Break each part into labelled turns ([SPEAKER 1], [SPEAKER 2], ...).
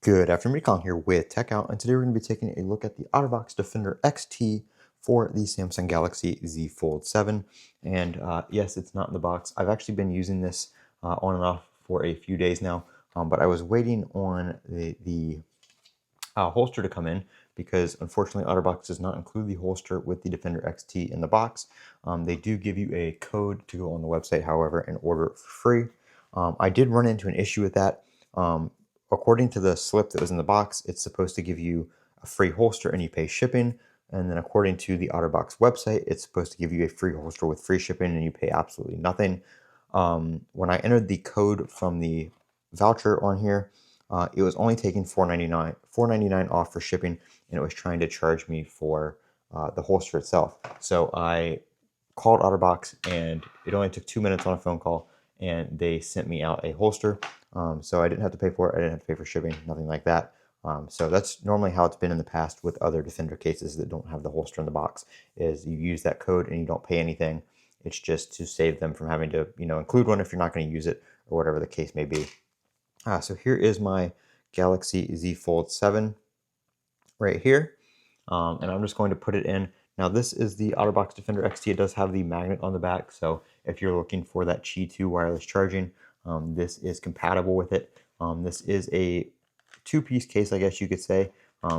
[SPEAKER 1] Good afternoon, Colin here with Techout, and today we're going to be taking a look at the Otterbox Defender XT for the Samsung Galaxy Z Fold 7. And yes, it's not in the box. I've actually been using this on and off for a few days now, but I was waiting on the holster to come in because unfortunately Otterbox does not include the holster with the Defender XT in the box. They do give you a code to go on the website, however, and order it for free. I did run into an issue with that. According to the slip that was in the box, it's supposed to give you a free holster and you pay shipping. And then according to the Otterbox website, it's supposed to give you a free holster with free shipping and you pay absolutely nothing. When I entered the code from the voucher on here, it was only taking $4.99 off for shipping, and it was trying to charge me for the holster itself. So I called Otterbox, and it only took 2 minutes on a phone call, and they sent me out a holster. So I didn't have to pay for it. I didn't have to pay for shipping, nothing like that. So that's normally how it's been in the past with other Defender cases that don't have the holster in the box, is you use that code and you don't pay anything. It's just to save them from having to, include one if you're not going to use it or whatever the case may be. So here is my Galaxy Z Fold 7 right here. And I'm just going to put it in. Now this is the Otterbox Defender XT. It does have the magnet on the back. So if you're looking for that Qi 2 wireless charging, this is compatible with it. This is a two-piece case, I guess you could say.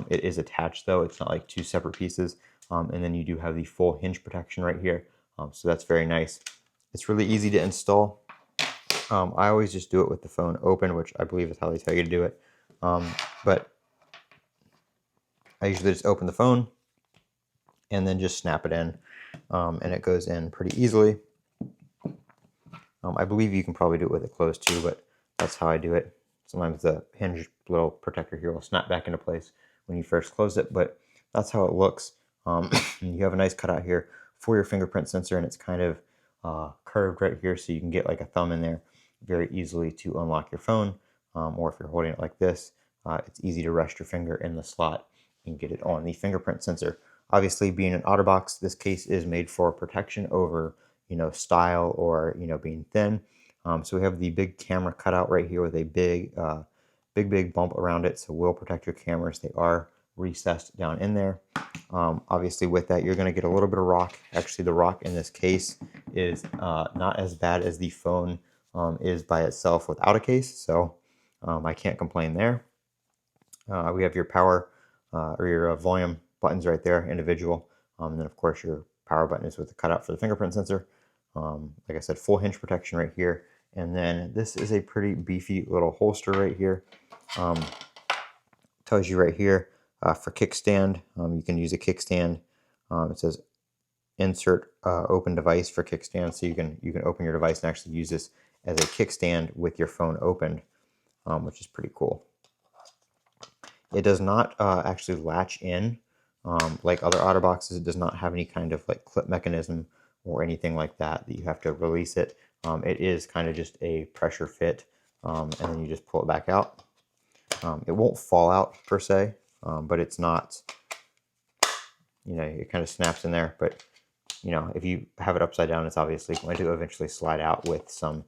[SPEAKER 1] It is attached though. It's not like two separate pieces. And then you do have the full hinge protection right here. So that's very nice. It's really easy to install. I always just do it with the phone open, which I believe is how they tell you to do it. But I usually just open the phone and then just snap it in, and it goes in pretty easily. I believe you can probably do it with it closed too, but that's how I do it. Sometimes the hinge little protector here will snap back into place when you first close it, but that's how it looks. You have a nice cutout here for your fingerprint sensor, and it's kind of curved right here, so you can get like a thumb in there very easily to unlock your phone, or if you're holding it like this, it's easy to rest your finger in the slot and get it on the fingerprint sensor. Obviously, being an Otterbox, this case is made for protection over style or being thin. So we have the big camera cutout right here with a big bump around it, so will protect your cameras. They are recessed down in there. Obviously with that, you're going to get a little bit of rock. Actually, the rock in this case is not as bad as the phone is by itself without a case, so I can't complain there. We have your power or your volume buttons right there, individual, and then of course your power button is with the cutout for the fingerprint sensor. Like I said, full hinge protection right here, and then this is a pretty beefy little holster right here. Tells you right here for kickstand, you can use a kickstand. It says insert open device for kickstand, so you can open your device and actually use this as a kickstand with your phone opened, which is pretty cool. It does not actually latch in like other Otterboxes. It does not have any kind of like clip mechanism or anything like that you have to release it. It is kind of just a pressure fit, and then you just pull it back out. It won't fall out per se, but it's not, it kind of snaps in there. But if you have it upside down, it's obviously going to eventually slide out with some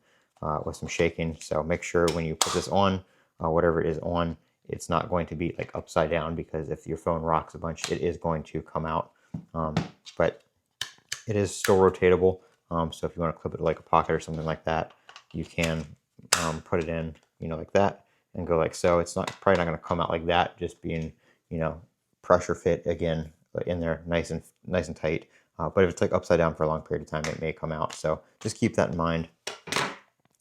[SPEAKER 1] shaking. So make sure when you put this on, whatever it is on, it's not going to be like upside down, because if your phone rocks a bunch, it is going to come out. But it is still rotatable. So if you want to clip it to like a pocket or something like that, you can put it in, like that, and go like so. It's probably not going to come out like that, just being, pressure fit again in there, nice and tight. But if it's like upside down for a long period of time, it may come out. So just keep that in mind.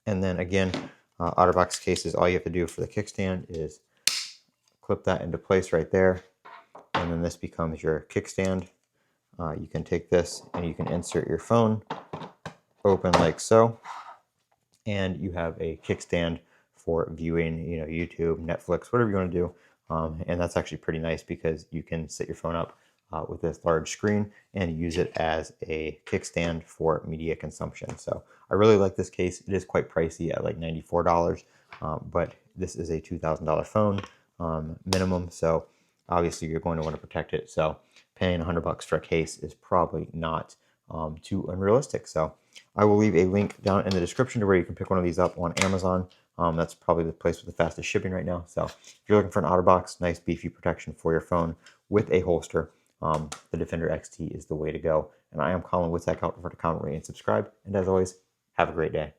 [SPEAKER 1] And then again, Otterbox cases, all you have to do for the kickstand is clip that into place right there, and then this becomes your kickstand. You can take this and you can insert your phone, open like so, and you have a kickstand for viewing, YouTube, Netflix, whatever you want to do. And that's actually pretty nice because you can set your phone up with this large screen and use it as a kickstand for media consumption. So I really like this case. It is quite pricey at like $94, but this is a $2,000 phone minimum. So obviously you're going to want to protect it. So paying $100 for a case is probably not too unrealistic. So I will leave a link down in the description to where you can pick one of these up on Amazon. That's probably the place with the fastest shipping right now. So if you're looking for an Otterbox, nice beefy protection for your phone with a holster, the Defender XT is the way to go. And I am Colin with Techout. Remember to comment, rate, and subscribe. And as always, have a great day.